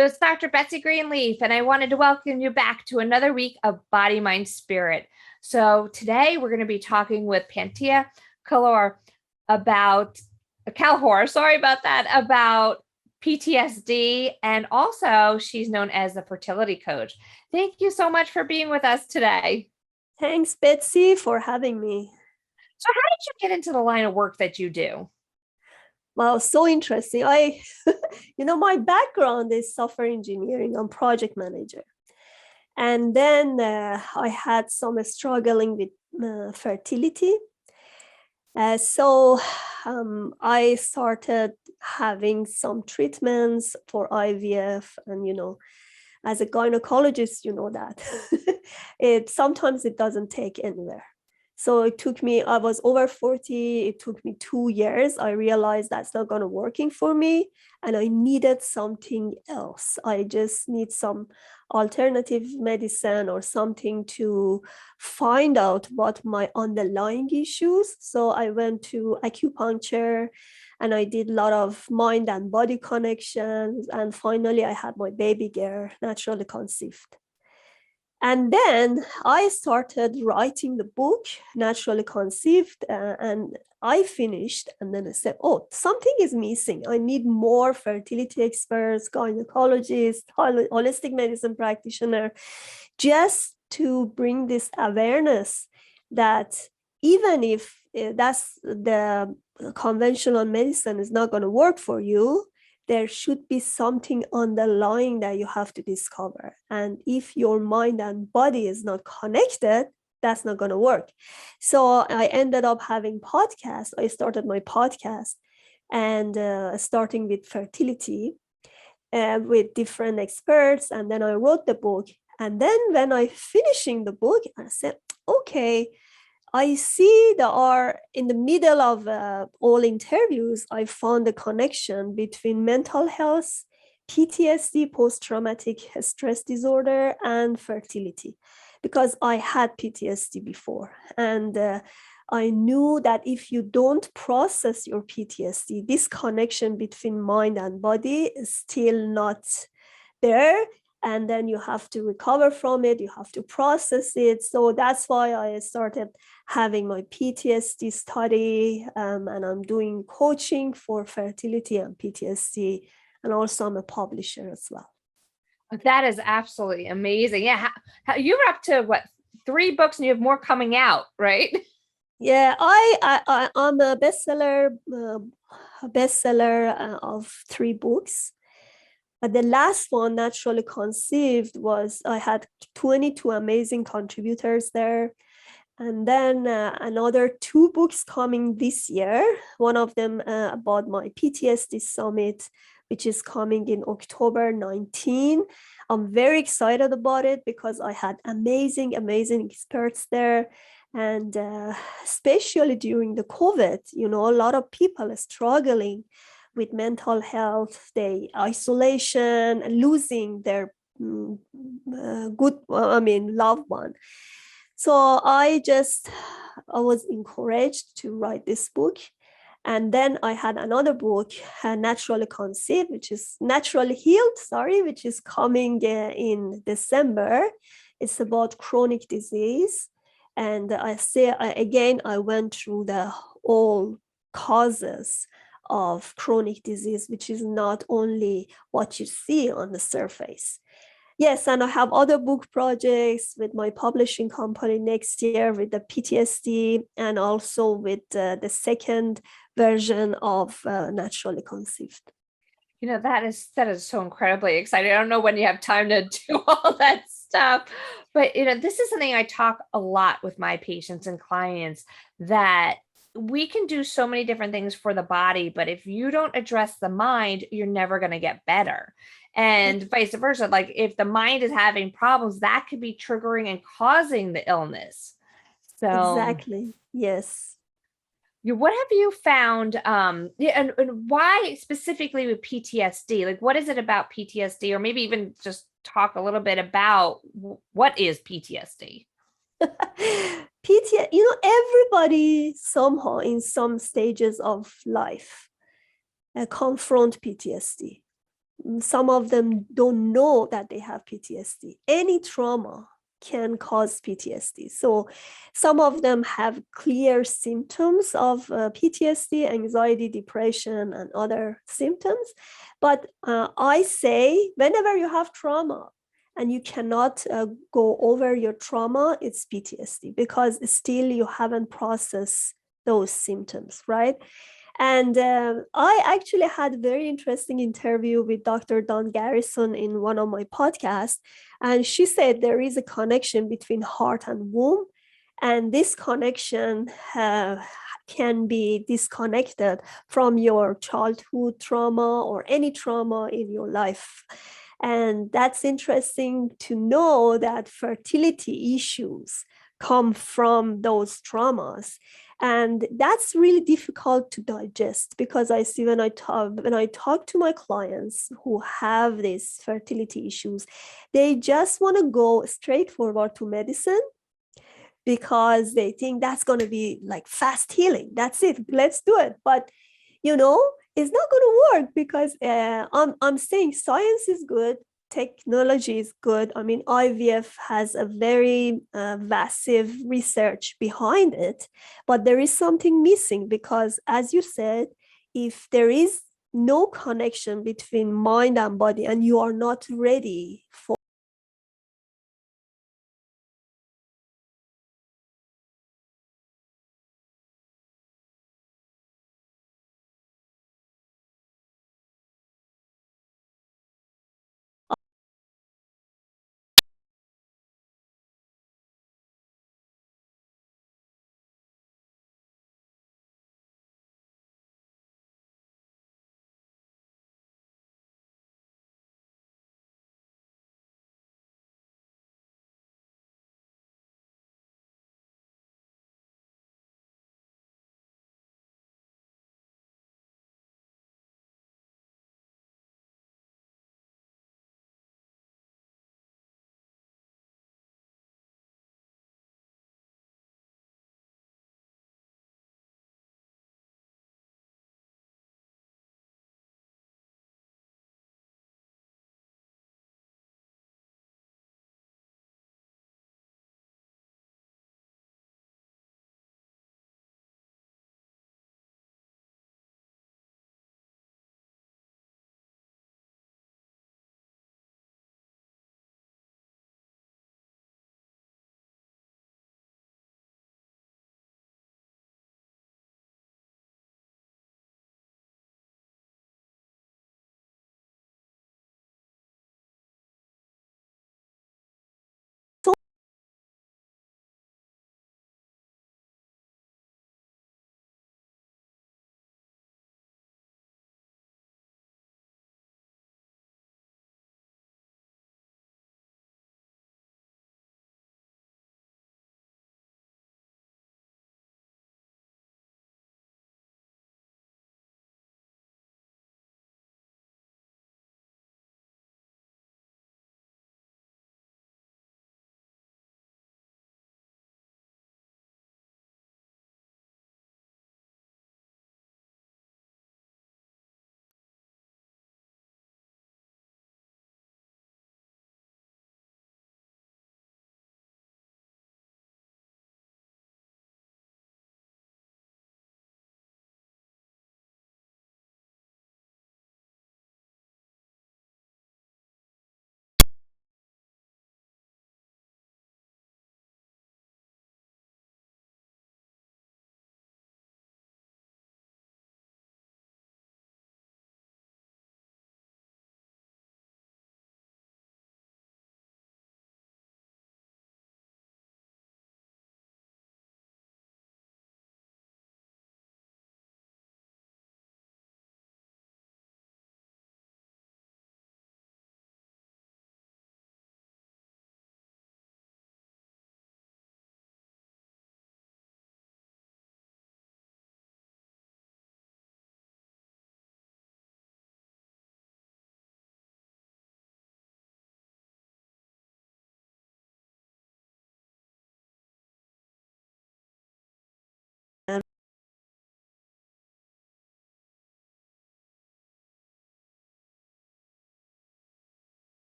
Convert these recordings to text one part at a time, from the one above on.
So it's Dr. Betsy Greenleaf, and I wanted to welcome you back to another week of Body, Mind, Spirit. So today we're going to be talking with Pantea Kalhor about about PTSD, and also she's known as the fertility coach. Thank you so much for being with us today. Thanks, Betsy, for having me. So how did you get into the line of work that you do? Wow, so interesting. My background is software engineering. I'm project manager. And then I had some struggling with fertility. So I started having some treatments for IVF. And, as a gynecologist, you know that sometimes it doesn't take anywhere. So I was over 40, it took me 2 years. I realized that's not going to working for me. And I needed something else. I just need some alternative medicine or something to find out what my underlying issues. So I went to acupuncture and I did a lot of mind and body connections. And finally, I had my baby girl naturally conceived. And then I started writing the book, Naturally Conceived, and I finished. And then I said, oh, something is missing. I need more fertility experts, gynecologists, holistic medicine practitioner, just to bring this awareness that even if that's the conventional medicine is not going to work for you, there should be something underlying that you have to discover. And if your mind and body is not connected, that's not going to work. So I ended up having podcasts. I started my podcast and starting with fertility with different experts. And then I wrote the book. And then when I finishing the book, I said, okay, I see there are in the middle of all interviews, I found a connection between mental health, PTSD, post-traumatic stress disorder, and fertility, because I had PTSD before. And I knew that if you don't process your PTSD, this connection between mind and body is still not there. And then you have to recover from it, you have to process it. So that's why I started having my PTSD study, and I'm doing coaching for fertility and PTSD, and also I'm a publisher as well. That is absolutely amazing. Yeah, you're up to what, 3 books, and you have more coming out, right? Yeah, I'm a bestseller of 3 books. But the last one, Naturally Conceived, I had 22 amazing contributors there. And then another 2 books coming this year. One of them about my PTSD summit, which is coming in October 19. I'm very excited about it because I had amazing experts there. And especially during the COVID, a lot of people are struggling with mental health, isolation, losing their loved one. So I was encouraged to write this book. And then I had another book, Naturally Conceived, which is Naturally Healed, which is coming in December. It's about chronic disease. And I went through all causes of chronic disease, which is not only what you see on the surface. Yes, and I have other book projects with my publishing company next year with the PTSD, and also with the second version of Naturally Conceived. That is so incredibly exciting. I don't know when you have time to do all that stuff, but this is something I talk a lot with my patients and clients, that we can do so many different things for the body, but if you don't address the mind, you're never going to get better. And vice versa. Like if the mind is having problems, that could be triggering and causing the illness. So exactly. Yes. What have you found? And why specifically with PTSD? Like, what is it about PTSD? Or maybe even just talk a little bit about what is PTSD? Everybody somehow in some stages of life confront PTSD. some of them don't know that they have PTSD. Any trauma can cause PTSD. So some of them have clear symptoms of PTSD, anxiety, depression, and other symptoms. But I say, whenever you have trauma and you cannot go over your trauma, it's PTSD, because still you haven't processed those symptoms, right? And I actually had a very interesting interview with Dr. Dawn Garrison in one of my podcasts. And she said there is a connection between heart and womb. And this connection can be disconnected from your childhood trauma or any trauma in your life. And that's interesting to know that fertility issues come from those traumas. And that's really difficult to digest, because I see when I talk to my clients who have these fertility issues, they just want to go straight forward to medicine, because they think that's going to be like fast healing. That's it. Let's do it. But it's not going to work, because I'm saying science is good, technology is good. I mean, IVF has a very massive research behind it, but there is something missing, because, as you said, if there is no connection between mind and body, and you are not ready for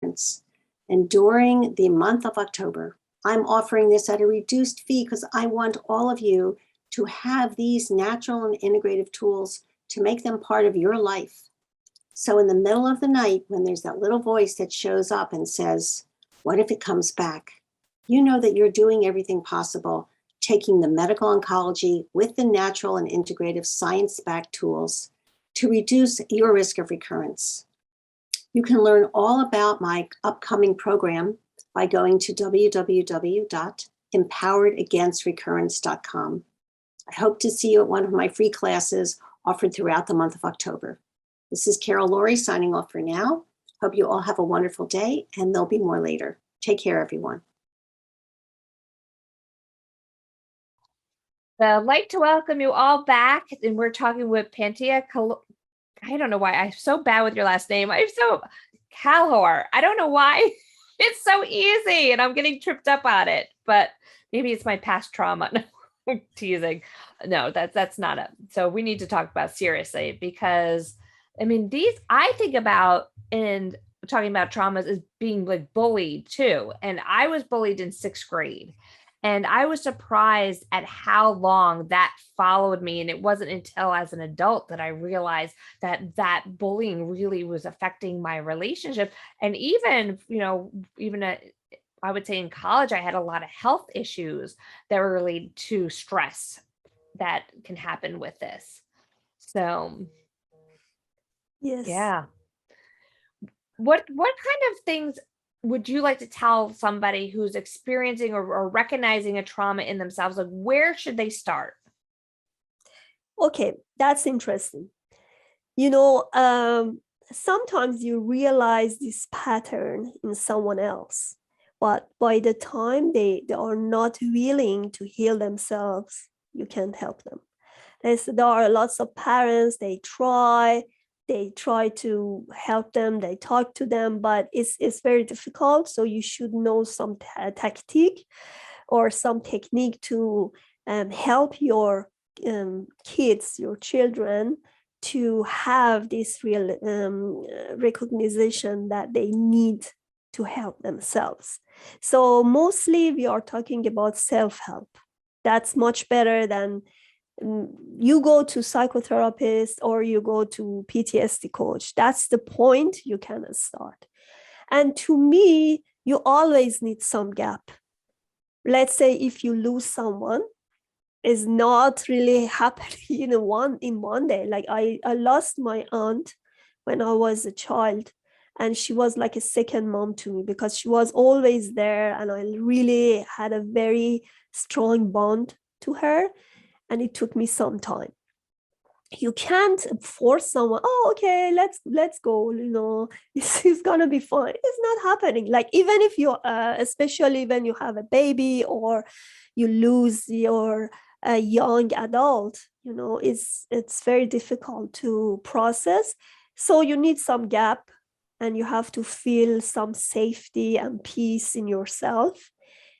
recurrence. And during the month of October, I'm offering this at a reduced fee because I want all of you to have these natural and integrative tools to make them part of your life. So in the middle of the night, when there's that little voice that shows up and says, what if it comes back? You know that you're doing everything possible, taking the medical oncology with the natural and integrative science-backed tools to reduce your risk of recurrence. You can learn all about my upcoming program by going to www.empoweredagainstrecurrence.com. I hope to see you at one of my free classes offered throughout the month of October. This is Carol Laurie signing off for now. Hope you all have a wonderful day, and there'll be more later. Take care, everyone. I'd like to welcome you all back, and we're talking with Pantea Kalhor. I don't know why I'm so bad with your last name. Kalhor. I don't know why. It's so easy, and I'm getting tripped up on it, but maybe it's my past trauma. No, teasing. No, that's not it. So we need to talk about seriously, because I mean, I think about in talking about traumas as being like bullied too. And I was bullied in 6th grade. And I was surprised at how long that followed me. And it wasn't until as an adult that I realized that bullying really was affecting my relationship. And even, I would say in college, I had a lot of health issues that were related to stress that can happen with this. So, Yes. yeah. What kind of things would you like to tell somebody who's experiencing or recognizing a trauma in themselves? Like, where should they start? Okay, that's interesting. Sometimes you realize this pattern in someone else, but by the time they are not willing to heal themselves, you can't help them. There are lots of parents, they try to help them, they talk to them, but it's very difficult. So you should know some tactic or some technique to help your kids, your children, to have this real recognition that they need to help themselves. So mostly we are talking about self-help. That's much better than you go to psychotherapist or you go to PTSD coach. That's the point you can start. And to me, you always need some gap. Let's say if you lose someone, is not really happening in one day. Like I lost my aunt when I was a child, and she was like a second mom to me because she was always there, and I really had a very strong bond to her, and it took me some time. You can't force someone, oh, okay, let's go, it's gonna be fine. It's not happening. Like even if you especially when you have a baby or you lose your young adult, it's very difficult to process. So you need some gap, and you have to feel some safety and peace in yourself,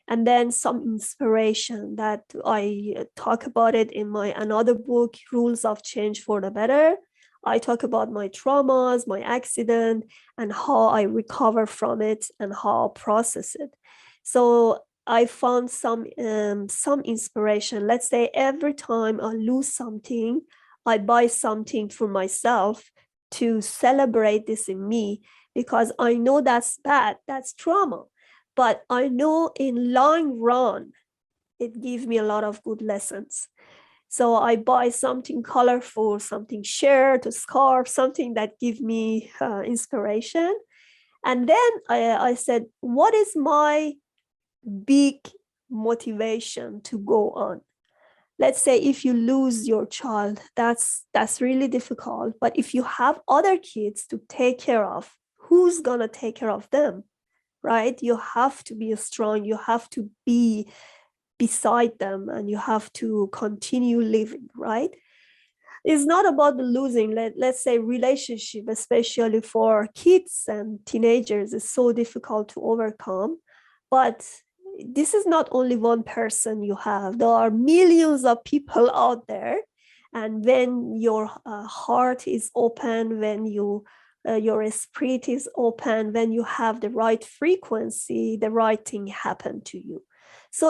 and then some inspiration that I talk about it in my another book, Rules of Change for the Better. I talk about my traumas, my accident, and how I recover from it and how I process it. So I found some inspiration. Let's say every time I lose something, I buy something for myself to celebrate this in me, because I know that's bad, that's trauma. But I know in long run, it gives me a lot of good lessons. So I buy something colorful, something shirt, a scarf, something that gives me inspiration. And then I said, what is my big motivation to go on? Let's say if you lose your child, that's really difficult. But if you have other kids to take care of, who's gonna take care of them? Right? You have to be strong. You have to be beside them, and you have to continue living, right? It's not about the losing. Let's say relationship, especially for kids and teenagers, is so difficult to overcome. But this is not only one person you have. There are millions of people out there. And when your heart is open, when you your spirit is open, when you have the right frequency, the right thing happen to you. So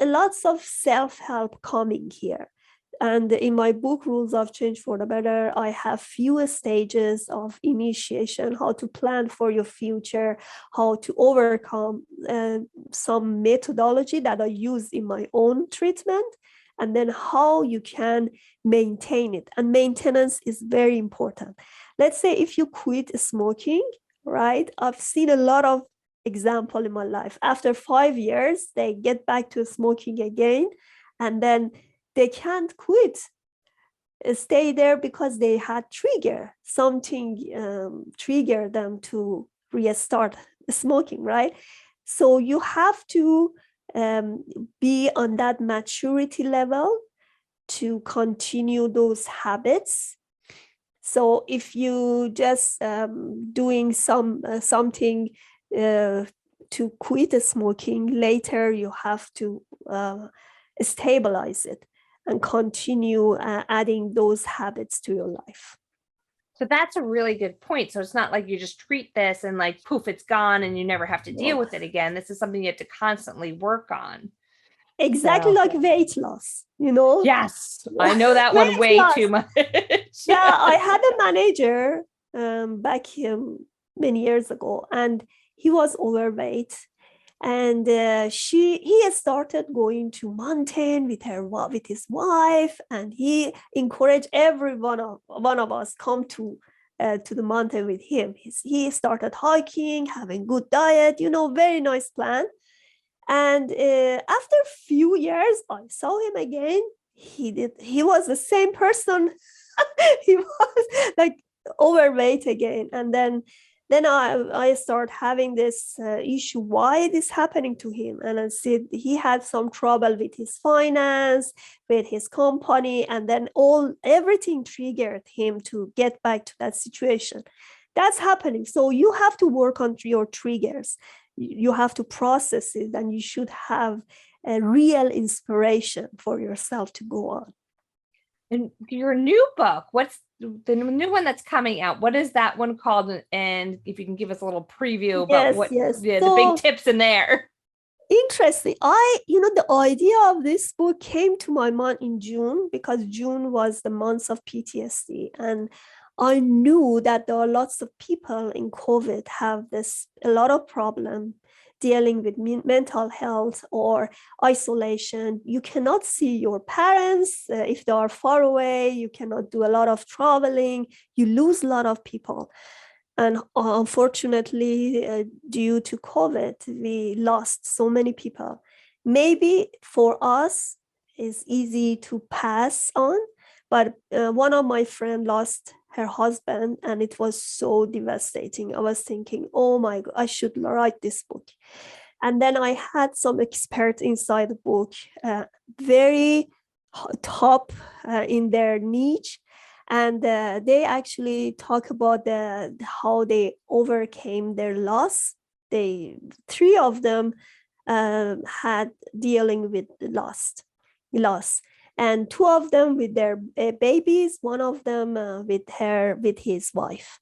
lots of self-help coming here. And in my book, Rules of Change for the Better, I have few stages of initiation, how to plan for your future, how to overcome some methodology that I use in my own treatment, and then how you can maintain it. And maintenance is very important. Let's say if you quit smoking, right? I've seen a lot of example in my life. After 5 years, they get back to smoking again, and then they can't quit, stay there because they had something trigger them to restart smoking, right? So you have to be on that maturity level to continue those habits. So if you just doing something to quit smoking, later you have to stabilize it and continue adding those habits to your life. So that's a really good point. So it's not like you just treat this and like poof, it's gone and you never have to deal with it again. This is something you have to constantly work on. Exactly, So, like weight loss, you know? yes, I know that one way too much. Yeah, I had a manager back many years ago, and he was overweight. And he started going to mountain with his wife, and he encouraged every one of us come to the mountain with him. He started hiking, having good diet, very nice plan. And after a few years, I saw him again. He was the same person. He was like overweight again. And then I start having this issue. Why this happening to him? And I said he had some trouble with his finance, with his company, and then everything triggered him to get back to that situation. That's happening. So you have to work on your triggers. You have to process it, and you should have a real inspiration for yourself to go on. And your new book, what's the new one that's coming out? What is that one called? And if you can give us a little preview about the big tips in there. Interesting. The idea of this book came to my mind in June, because June was the month of PTSD. And I knew that there are lots of people in COVID have a lot of problem dealing with mental health or isolation. You cannot see your parents if they are far away. You cannot do a lot of traveling. You lose a lot of people. And unfortunately, due to COVID, we lost so many people. Maybe for us, it's easy to pass on, but one of my friends lost her husband, and it was so devastating. I was thinking, oh my God, I should write this book. And then I had some experts inside the book, very top in their niche. And they actually talk about how they overcame their loss. Three of them had dealing with loss. And two of them with their babies, one of them with his wife.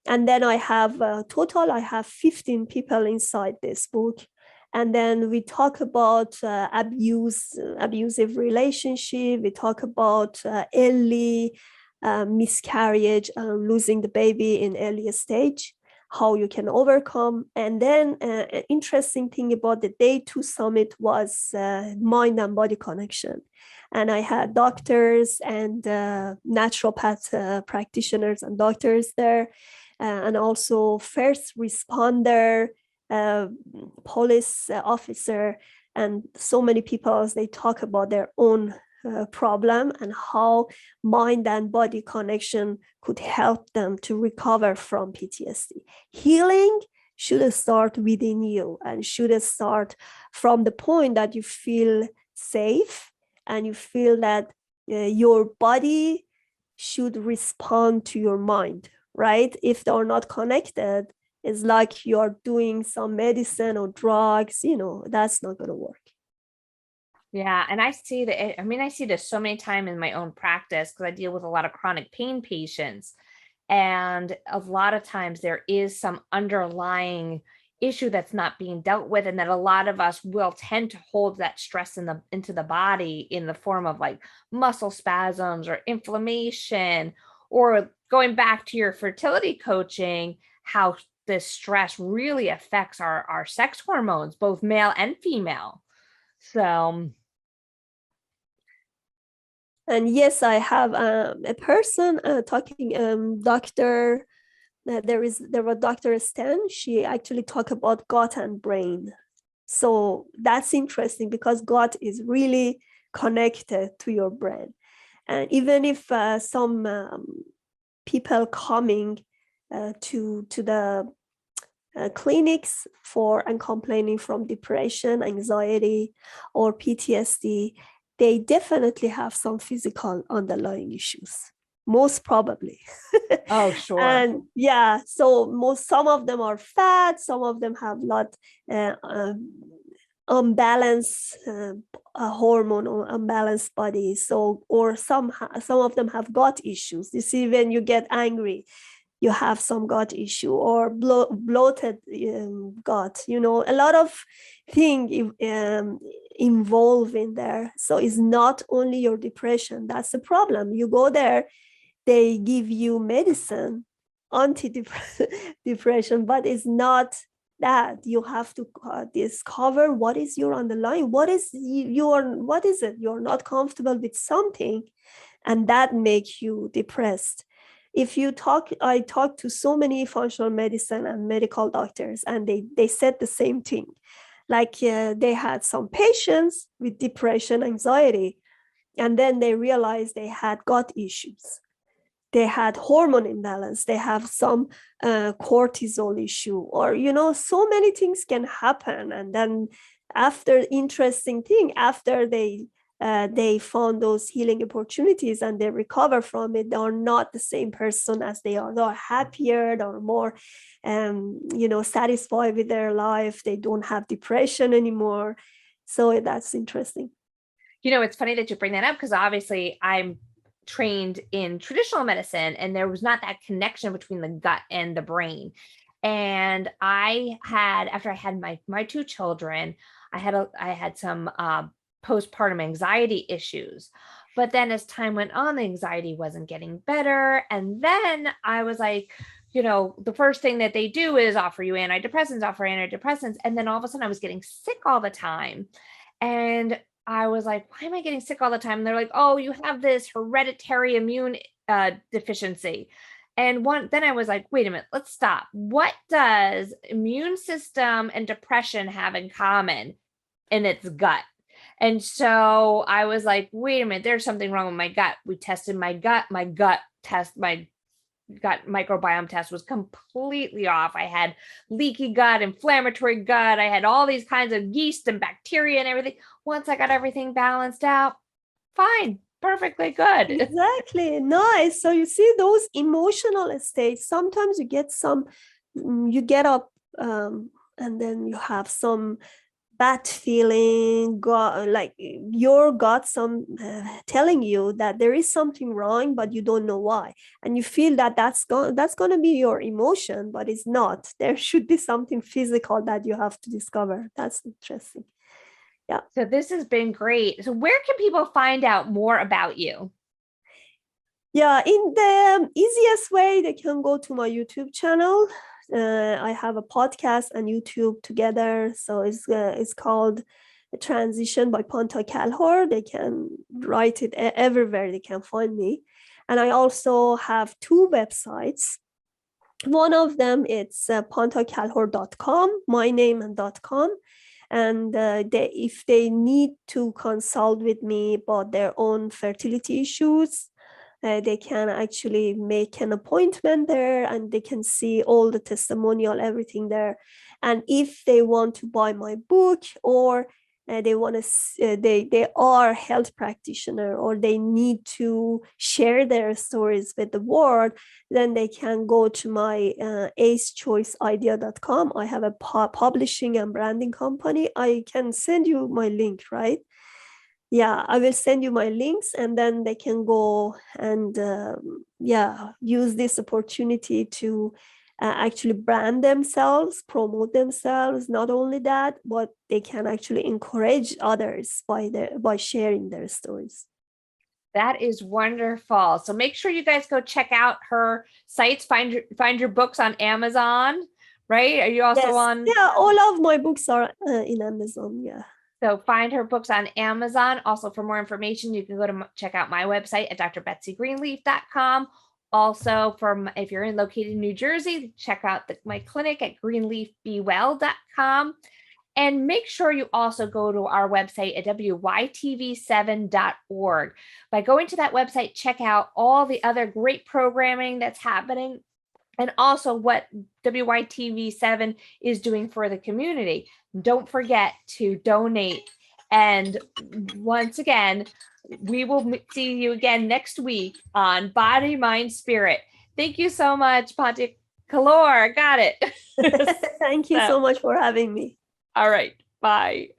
And then I have I have 15 people inside this book. And then we talk about abusive relationship. We talk about early miscarriage, losing the baby in early stage, how you can overcome. And then an interesting thing about the Day 2 Summit was mind and body connection. And I had doctors and naturopath practitioners and doctors there, and also first responder, police officer, and so many people as they talk about their own problem and how mind and body connection could help them to recover from PTSD. Healing should start within you and should start from the point that you feel safe and you feel that your body should respond to your mind, right? If they're not connected, it's like you're doing some medicine or drugs, that's not going to work. Yeah. And I see that, I see this so many times in my own practice because I deal with a lot of chronic pain patients. And a lot of times there is some underlying issue that's not being dealt with, and that a lot of us will tend to hold that stress into the body in the form of like muscle spasms or inflammation, or going back to your fertility coaching, how this stress really affects our sex hormones, both male and female. So And yes, I have a person talking, doctor. There was Dr. Stan. She actually talked about gut and brain. So that's interesting because gut is really connected to your brain. And even if some people coming to the clinics for and complaining from depression, anxiety, or PTSD, they definitely have some physical underlying issues, most probably. oh, sure. And yeah, so some of them are fat, some of them have lot unbalanced hormone or unbalanced body. So, or some of them have gut issues. You see, when you get angry, you have some gut issue, or bloated gut, a lot of things involved in there. So it's not only your depression that's the problem. You go there, they give you medicine, anti-depression, but it's not that. You have to discover what is your underlying, what is it you're not comfortable with something, and that makes you depressed. If you I talked to so many functional medicine and medical doctors, and they said the same thing. Like they had some patients with depression, anxiety, and then they realized they had gut issues. They had hormone imbalance. They have some cortisol issue, or, so many things can happen. And then after they found those healing opportunities and they recover from it, they are not the same person as they are. They are happier, they are more, satisfied with their life. They don't have depression anymore. So that's interesting. It's funny that you bring that up, because obviously I'm trained in traditional medicine, and there was not that connection between the gut and the brain. And after I had my two children, I had some postpartum anxiety issues. But then as time went on, the anxiety wasn't getting better. And then I was like, the first thing that they do is offer antidepressants. And then all of a sudden I was getting sick all the time. And I was like, why am I getting sick all the time? And they're like, oh, you have this hereditary immune deficiency. And then I was like, wait a minute, let's stop. What does immune system and depression have in common? In its gut. And so I was like, wait a minute, there's something wrong with my gut. We tested my gut. My gut microbiome test was completely off. I had leaky gut, inflammatory gut. I had all these kinds of yeast and bacteria and everything. Once I got everything balanced out, fine, perfectly good. Exactly. Nice. So you see those emotional states. Sometimes you get up and then you have some bad feeling, like your gut telling you that there is something wrong, but you don't know why, and you feel that's going to be your emotion, but it's not. There should be something physical that you have to discover. That's interesting. Yeah. So this has been great. So where can people find out more about you? Yeah, in the easiest way, they can go to my YouTube channel. I have a podcast and YouTube together. So it's called Transition by Pantea Kalhor. They can write it everywhere. They can find me. And I also have two websites. One of them, it's panteakalhor.com, my name and .com. And if they need to consult with me about their own fertility issues, they can actually make an appointment there, and they can see all the testimonial, everything there. And if they want to buy my book, or they are health practitioner, or they need to share their stories with the world, then they can go to my acechoiceidea.com. I have a publishing and branding company. I can send you my link, right? yeah, I will send you my links, and then they can go and use this opportunity to actually brand themselves, promote themselves. Not only that, but they can actually encourage others by sharing their stories. That is wonderful. So make sure you guys go check out her sites. Find your books on Amazon, right? Are you also Yes. on? Yeah, all of my books are in Amazon. Yeah. So find her books on Amazon. Also, for more information, you can go to check out my website at drbetsygreenleaf.com. Also, if you're located in New Jersey, check out my clinic at greenleafbewell.com. And make sure you also go to our website at WYTV7.org. By going to that website, check out all the other great programming that's happening, and also what WYTV7 is doing for the community. Don't forget to donate. And once again, we will see you again next week on Body, Mind, Spirit. Thank you so much, Pantea Kalhor. Got it. Thank you so much for having me. All right. Bye.